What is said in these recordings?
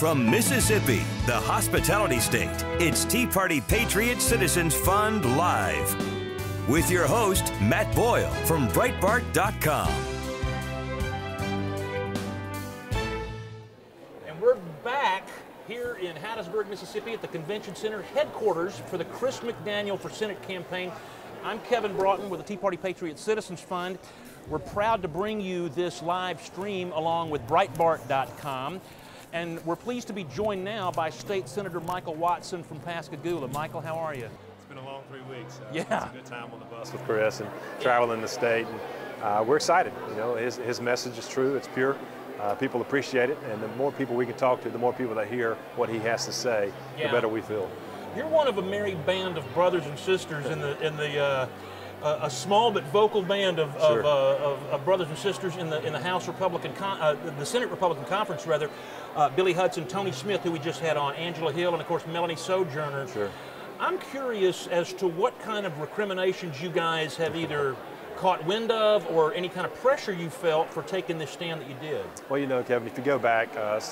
From Mississippi, the hospitality state, it's Tea Party Patriots Citizens Fund Live. With your host, Matt Boyle from Breitbart.com. And we're back here in Hattiesburg, Mississippi at the Convention Center headquarters for the Chris McDaniel for Senate campaign. I'm Kevin Broughton with the Tea Party Patriots Citizens Fund. We're proud to bring you this live stream along with Breitbart.com. And we're pleased to be joined now by State Senator Michael Watson from Pascagoula. Michael, how are you? It's been a long 3 weeks. Yeah. It's a good time on the bus with Chris and traveling the state. And, we're excited. You know, his message is true. It's pure. People appreciate it. And the more people we can talk to, the more people that hear what he has to say, the better we feel. You're one of a merry band of brothers and sisters in a small but vocal band of brothers and sisters in the House Republican, the Senate Republican Conference, rather. Billy Hudson, Tony Smith, who we just had on, Angela Hill, and of course Melanie Sojourner. Sure. I'm curious as to what kind of recriminations you guys have either caught wind of or any kind of pressure you felt for taking this stand that you did. Well, you know, Kevin, if you go back,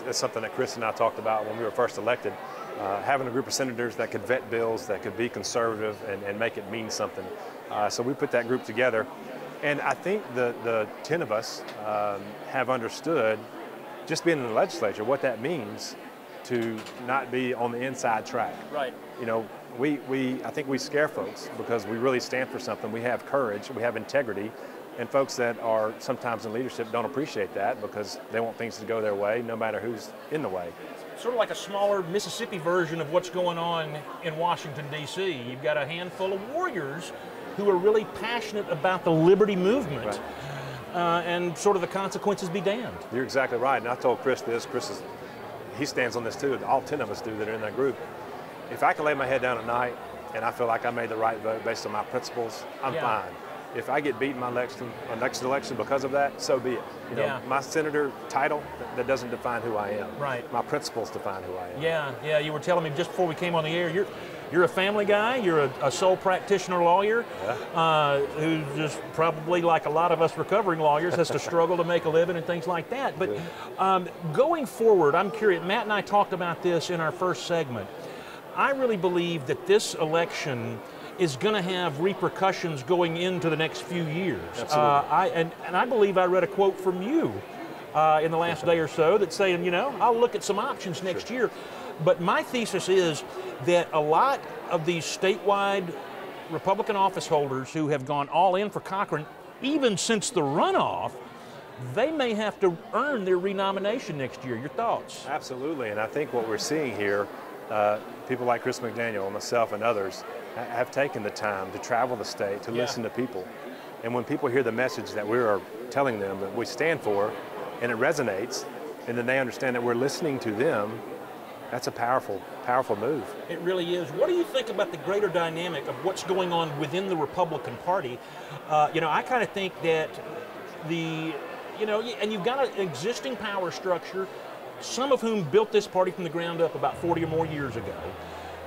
it's something that Chris and I talked about when we were first elected. Having a group of senators that could vet bills, that could be conservative and make it mean something. So we put that group together. And I think the 10 of us have understood, just being in the legislature, what that means to not be on the inside track. Right. You know, I think we scare folks because we really stand for something. We have courage, we have integrity, and folks that are sometimes in leadership don't appreciate that because they want things to go their way, no matter who's in the way. Sort of like a smaller Mississippi version of what's going on in Washington, D.C. You've got a handful of warriors who are really passionate about the liberty movement. Right. And sort of the consequences be damned. You're exactly right, and I told Chris this. He stands on this too. All 10 of us do that are in that group. If I can lay my head down at night and I feel like I made the right vote based on my principles, I'm fine. If I get beaten my next election because of that, so be it. You know, my senator title, that doesn't define who I am. Right. My principles define who I am. Yeah. You were telling me just before we came on the air, you're a family guy, you're a sole practitioner lawyer, who just probably, like a lot of us recovering lawyers, has to struggle to make a living and things like that. But going forward, I'm curious, Matt and I talked about this in our first segment. I really believe that this election is going to have repercussions going into the next few years. Absolutely. And I believe I read a quote from you in the last day or so that's saying, you know, I'll look at some options next year. But my thesis is that a lot of these statewide Republican office holders who have gone all in for Cochran, even since the runoff, they may have to earn their renomination next year. Your thoughts? Absolutely, and I think what we're seeing here, people like Chris McDaniel, myself, and others have taken the time to travel the state, to listen to people. And when people hear the message that we are telling them that we stand for, and it resonates, and then they understand that we're listening to them, that's a powerful, powerful move. It really is. What do you think about the greater dynamic of what's going on within the Republican Party? You know, I kind of think that and you've got an existing power structure, some of whom built this party from the ground up about 40 or more years ago.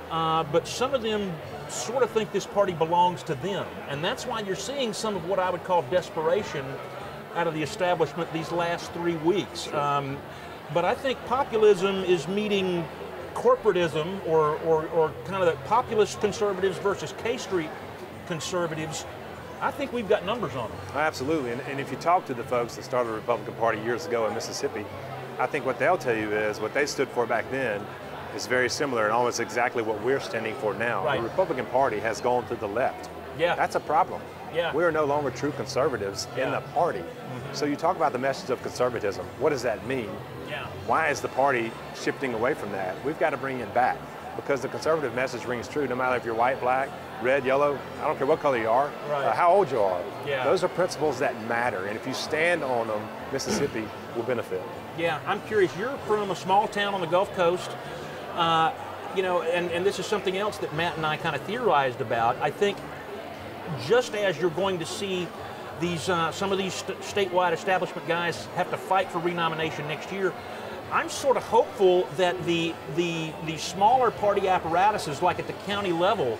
But some of them sort of think this party belongs to them. And that's why you're seeing some of what I would call desperation out of the establishment these last 3 weeks. But I think populism is meeting corporatism or kind of the populist conservatives versus K Street conservatives. I think we've got numbers on them. Absolutely, and if you talk to the folks that started the Republican Party years ago in Mississippi, I think what they'll tell you is what they stood for back then is very similar and almost exactly what we're standing for now. Right. The Republican Party has gone to the left. Yeah. That's a problem. Yeah. We are no longer true conservatives in the party. Mm-hmm. So you talk about the message of conservatism. What does that mean? Yeah. Why is the party shifting away from that? We've got to bring it back because the conservative message rings true no matter if you're white, black, red, yellow, I don't care what color you are, how old you are. Yeah. Those are principles that matter, and if you stand on them, Mississippi will benefit. Yeah, I'm curious, you're from a small town on the Gulf Coast, you know, and this is something else that Matt and I kind of theorized about. I think just as you're going to see these some of these statewide establishment guys have to fight for renomination next year, I'm sort of hopeful that the smaller party apparatuses, like at the county level,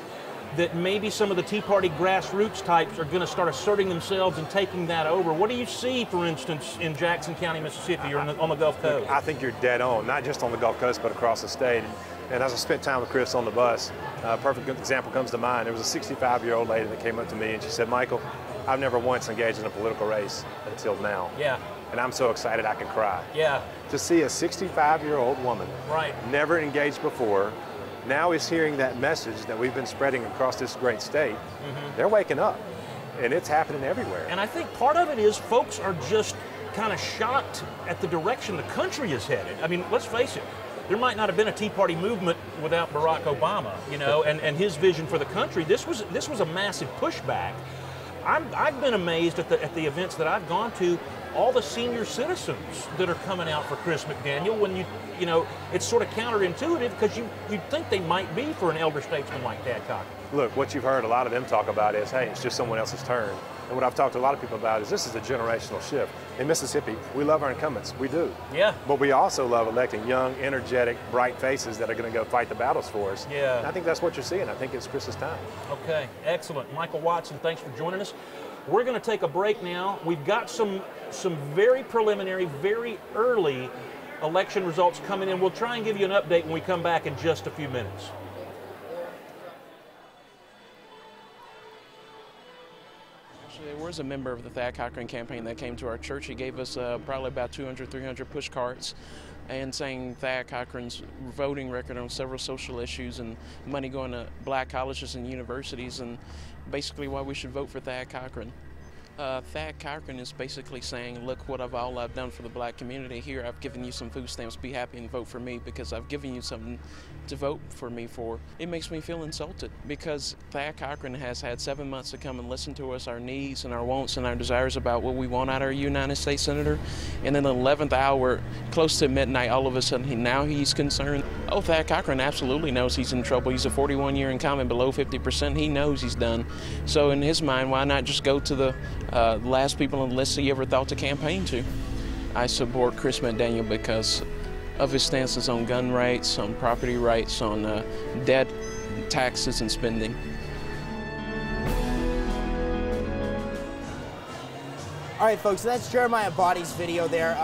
that maybe some of the Tea Party grassroots types are going to start asserting themselves and taking that over. What do you see, for instance, in Jackson County, Mississippi, or on the Gulf Coast? I think you're dead on, not just on the Gulf Coast, but across the state. And as I spent time with Chris on the bus, a perfect example comes to mind. There was a 65-year-old lady that came up to me and she said, Michael, I've never once engaged in a political race until now. Yeah. And I'm so excited I can cry. Yeah. To see a 65-year-old woman, right, never engaged before, now is hearing that message that we've been spreading across this great state. They're waking up, and it's happening everywhere. And I think part of it is folks are just kind of shocked at the direction the country is headed. I mean, let's face it, there might not have been a Tea Party movement without Barack Obama, you know, and his vision for the country. This was a massive pushback. I've been amazed at the events that I've gone to, all the senior citizens that are coming out for Chris McDaniel, when you know, it's sort of counterintuitive because you'd think they might be for an elder statesman like Thad Cochran. Look, what you've heard a lot of them talk about is, hey, it's just someone else's turn. And what I've talked to a lot of people about is this is a generational shift. In Mississippi, we love our incumbents, we do. Yeah. But we also love electing young, energetic, bright faces that are going to go fight the battles for us. Yeah. And I think that's what you're seeing. I think it's Chris's time. Okay, excellent. Michael Watson, thanks for joining us. We're going to take a break now. We've got some very preliminary, very early election results coming in. We'll try and give you an update when we come back in just a few minutes. There was a member of the Thad Cochran campaign that came to our church. He gave us probably about 200, 300 push cards and saying Thad Cochran's voting record on several social issues and money going to black colleges and universities, and basically why we should vote for Thad Cochran. Thad Cochran is basically saying, look what I've done for the black community. Here I've given you some food stamps, be happy and vote for me because I've given you something to vote for me for. It makes me feel insulted because Thad Cochran has had 7 months to come and listen to us, our needs and our wants and our desires about what we want out of our United States Senator. And then the 11th hour, close to midnight, all of a sudden now he's concerned. Oh, Thad Cochran absolutely knows he's in trouble. He's a 41-year incumbent, below 50%. He knows he's done. So in his mind, why not just go to the last people on the list he ever thought to campaign to? I support Chris McDaniel because of his stances on gun rights, on property rights, on debt, taxes, and spending. All right, folks, so that's Jeremiah Boddy's video there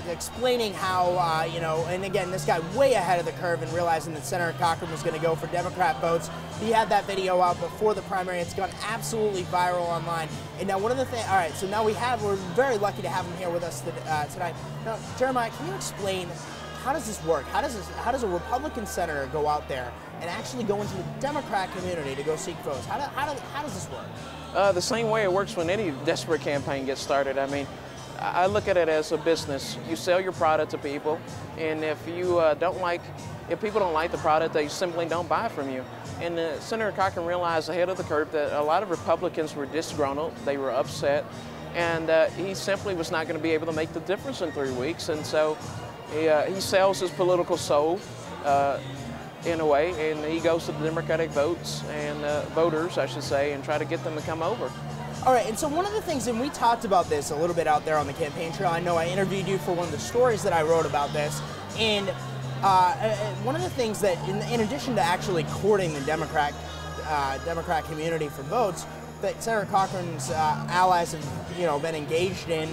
explaining how, you know, and again, this guy way ahead of the curve and realizing that Senator Cochran was going to go for Democrat votes. He had that video out before the primary. It's gone absolutely viral online. And now one of the things, all right, so now we're very lucky to have him here with us tonight. Now, Jeremiah, can you explain, how does this work? How does a Republican senator go out there and actually go into the Democrat community to go seek votes? How does this work? The same way it works when any desperate campaign gets started. I mean, I look at it as a business. You sell your product to people, and if you if people don't like the product, they simply don't buy from you. And Senator Cochran realized ahead of the curve that a lot of Republicans were disgruntled, they were upset, and he simply was not going to be able to make the difference in 3 weeks. And so he sells his political soul in a way, and he goes to the Democratic votes and voters, I should say, and try to get them to come over. All right, and so one of the things, and we talked about this a little bit out there on the campaign trail. I know I interviewed you for one of the stories that I wrote about this, and one of the things that, in addition to actually courting the Democrat community for votes, that Senator Cochran's allies have, you know, been engaged in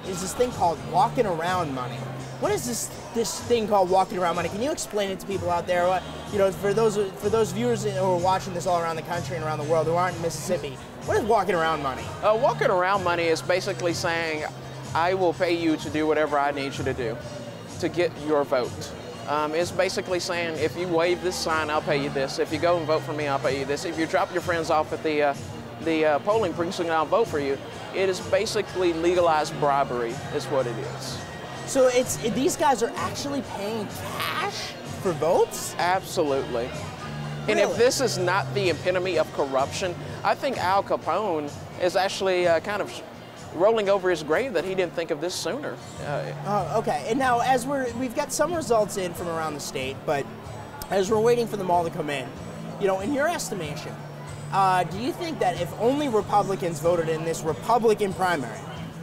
is this thing called walking around money. What is this thing called walking around money? Can you explain it to people out there? What, you know, for those viewers who are watching this all around the country and around the world who aren't in Mississippi, what is walking around money? Walking around money is basically saying, I will pay you to do whatever I need you to do to get your vote. It's basically saying, if you wave this sign, I'll pay you this. If you go and vote for me, I'll pay you this. If you drop your friends off at the polling precinct, I'll vote for you. It is basically legalized bribery, is what it is. So these guys are actually paying cash for votes? Absolutely. Really? And if this is not the epitome of corruption, I think Al Capone is actually kind of rolling over his grave that he didn't think of this sooner. Okay, and now as we've got some results in from around the state, but as we're waiting for them all to come in, you know, in your estimation, do you think that if only Republicans voted in this Republican primary,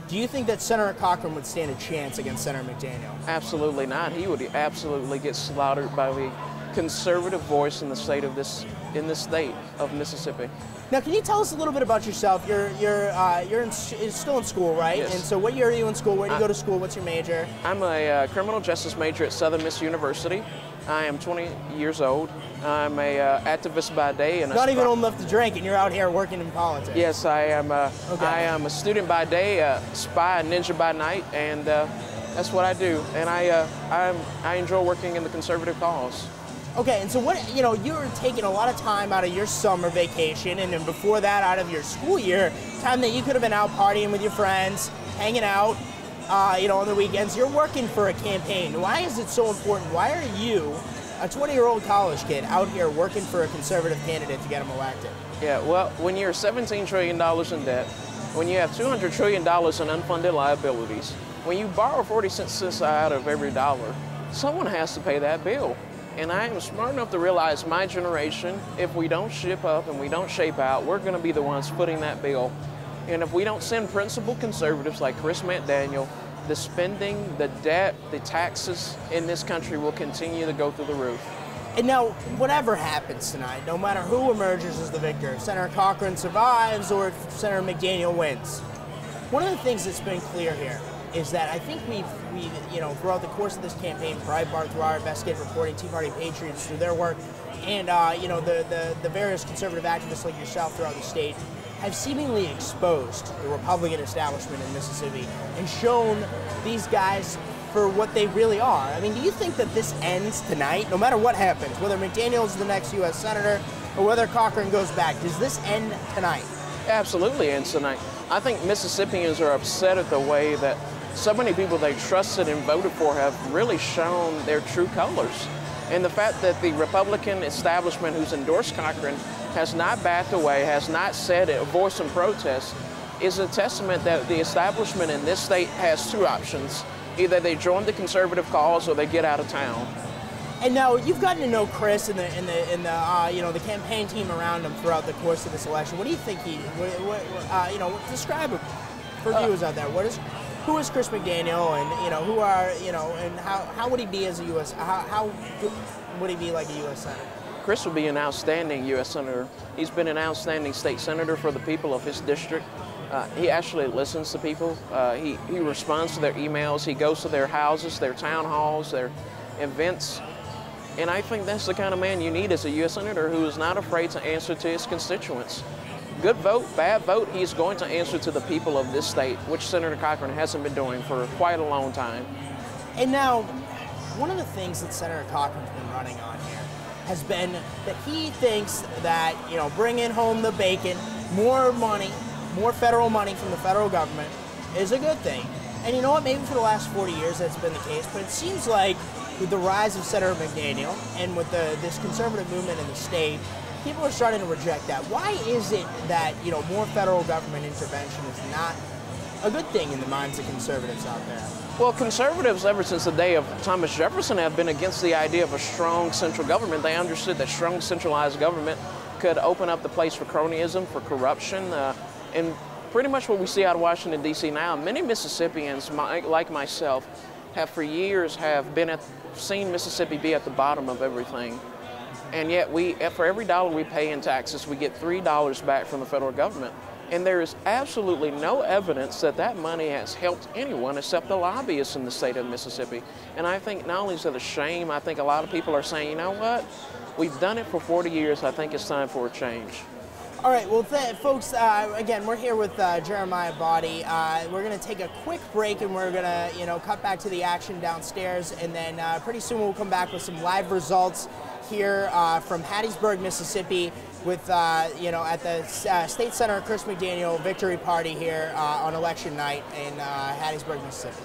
do you think that Senator Cochran would stand a chance against Senator McDaniel? Absolutely not. He would absolutely get slaughtered by the conservative voice in the state of Mississippi. Now, can you tell us a little bit about yourself? You're still in school, right? Yes. And so, what year are you in school? Where do you go to school? What's your major? I'm a criminal justice major at Southern Miss University. I am 20 years old. I'm a activist by day and not even old enough to drink, and you're out here working in politics. Yes, I am. Okay. I am a student by day, a spy, a ninja by night, and that's what I do. And I enjoy working in the conservative cause. Okay, and so what, you were taking a lot of time out of your summer vacation, and then before that out of your school year, time that you could have been out partying with your friends, hanging out, on the weekends. You're working for a campaign. Why is it so important? Why are you, a 20-year-old college kid, out here working for a conservative candidate to get him elected? Yeah, well, when you're $17 trillion in debt, when you have $200 trillion in unfunded liabilities, when you borrow 40 cents out of every dollar, someone has to pay that bill. And I am smart enough to realize my generation, if we don't ship up and we don't shape out, we're going to be the ones footing that bill. And if we don't send principled conservatives like Chris McDaniel, the spending, the debt, the taxes in this country will continue to go through the roof. And now, whatever happens tonight, no matter who emerges as the victor, if Senator Cochran survives or if Senator McDaniel wins, one of the things that's been clear here is that I think we've throughout the course of this campaign, Breitbart through our investigative reporting, Tea Party Patriots through their work, and the various conservative activists like yourself throughout the state have seemingly exposed the Republican establishment in Mississippi and shown these guys for what they really are. I mean, do you think that this ends tonight, no matter what happens, whether McDaniel's the next U.S. Senator or whether Cochran goes back, does this end tonight? Absolutely ends tonight. I think Mississippians are upset at the way that so many people they trusted and voted for have really shown their true colors. And the fact that the Republican establishment who's endorsed Cochran has not backed away, has not said a voice in protest, is a testament that the establishment in this state has two options. Either they join the conservative cause or they get out of town. And now you've gotten to know Chris and the campaign team around him throughout the course of this election. What do you think describe him for viewers out there? Who is Chris McDaniel, and how would he be as a U.S. How would he be like a U.S. Senator? Chris would be an outstanding U.S. Senator. He's been an outstanding state senator for the people of his district. He actually listens to people. He responds to their emails. He goes to their houses, their town halls, their events. And I think that's the kind of man you need as a U.S. Senator who is not afraid to answer to his constituents. Good vote, bad vote, he's going to answer to the people of this state, which Senator Cochran hasn't been doing for quite a long time. And now, one of the things that Senator Cochran's been running on here has been that he thinks that, bringing home the bacon, more money, more federal money from the federal government is a good thing. And you know what, maybe for the last 40 years that's been the case, but it seems like with the rise of Senator McDaniel and with this conservative movement in the state, people are starting to reject that. Why is it that, more federal government intervention is not a good thing in the minds of conservatives out there? Well, conservatives, ever since the day of Thomas Jefferson, have been against the idea of a strong central government. They understood that strong centralized government could open up the place for cronyism, for corruption, and pretty much what we see out of Washington, D.C. now. Many Mississippians, like myself, have for years seen Mississippi be at the bottom of everything. And yet, for every dollar we pay in taxes, we get $3 back from the federal government. And there is absolutely no evidence that that money has helped anyone except the lobbyists in the state of Mississippi. And I think not only is it a shame, I think a lot of people are saying, you know what, we've done it for 40 years, I think it's time for a change. All right, well, folks, again, we're here with Jeremiah Boddy. We're going to take a quick break, and we're going to, cut back to the action downstairs, and then pretty soon we'll come back with some live results here from Hattiesburg, Mississippi, with at the State Senator Chris McDaniel victory party here on election night in Hattiesburg, Mississippi.